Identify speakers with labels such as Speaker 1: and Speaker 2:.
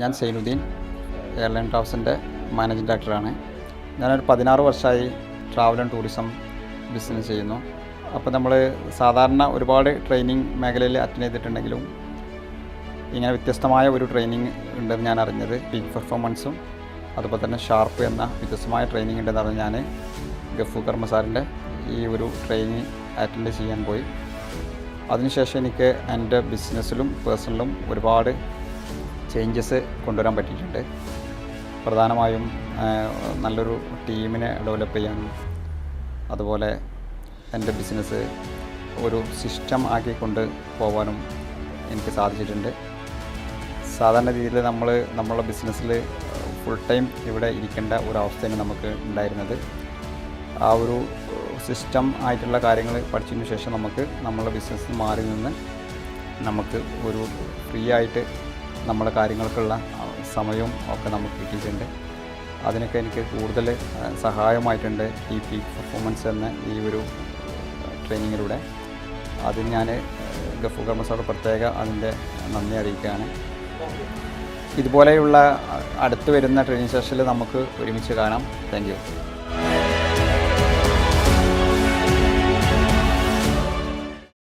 Speaker 1: ഞാൻ Zainuddin airline ട്രാവൽസിൻ്റെ managing ഡയറക്ടറാണ്. ഞാനൊരു 16 വർഷമായി ട്രാവൽ ആൻഡ് ടൂറിസം ബിസിനസ് ചെയ്യുന്നു. അപ്പോൾ നമ്മൾ സാധാരണ ഒരുപാട് ട്രെയിനിങ് മേഖലയിൽ അറ്റൻഡ് ചെയ്തിട്ടുണ്ടെങ്കിലും ഇങ്ങനെ വ്യത്യസ്തമായ ഒരു ട്രെയിനിങ് ഉണ്ടെന്ന് ഞാൻ അറിഞ്ഞത് പീക്ക് പെർഫോമൻസും അതുപോലെ തന്നെ ഷാർപ്പ് എന്ന വ്യത്യസ്തമായ ട്രെയിനിങ് ഉണ്ടെന്ന് അറിഞ്ഞ് ഞാൻ ഗഫൂർ കർമ്മ സാറിൻ്റെ ഈ ഒരു ട്രെയിനിങ് അറ്റൻഡ് ചെയ്യാൻ പോയി. അതിനുശേഷം എനിക്ക് എൻ്റെ ബിസിനസ്സിലും പേഴ്സണലും ഒരുപാട് ചേഞ്ചസ് കൊണ്ടുവരാൻ പറ്റിയിട്ടുണ്ട്. പ്രധാനമായും നല്ലൊരു ടീമിനെ ഡെവലപ്പ് ചെയ്യാനും അതുപോലെ എൻ്റെ ബിസിനസ് ഒരു സിസ്റ്റം ആക്കിക്കൊണ്ട് പോകാനും എനിക്ക് സാധിച്ചിട്ടുണ്ട്. സാധാരണ രീതിയിൽ നമ്മളുടെ ബിസിനസ്സിൽ ഫുൾ ടൈം ഇവിടെ ഇരിക്കേണ്ട ഒരവസ്ഥയാണ് നമുക്ക് ഉണ്ടായിരുന്നത്. ആ ഒരു സിസ്റ്റം ആയിട്ടുള്ള കാര്യങ്ങൾ പഠിച്ചതിന് ശേഷം നമ്മളുടെ ബിസിനസ്സിൽ മാറി നിന്ന് നമുക്ക് ഒരു ഫ്രീ ആയിട്ട് നമ്മുടെ കാര്യങ്ങൾക്കുള്ള സമയവും ഒക്കെ നമുക്ക് കിട്ടിയിട്ടുണ്ട്. അതിനൊക്കെ എനിക്ക് കൂടുതൽ സഹായമായിട്ടുണ്ട് ഈ പീക്ക് പെർഫോമൻസ് എന്ന ഈ ഒരു ട്രെയിനിങ്ങിലൂടെ. അതിന് ഞാൻ ഗഫൂർ കർമ്മ സാർ പ്രത്യേക അതിൻ്റെ നന്ദി അറിയിക്കുകയാണ്. ഇതുപോലെയുള്ള അടുത്ത് വരുന്ന ട്രെയിനിങ് സെഷനിൽ നമുക്ക് ഒരുമിച്ച് കാണാം. Thank you.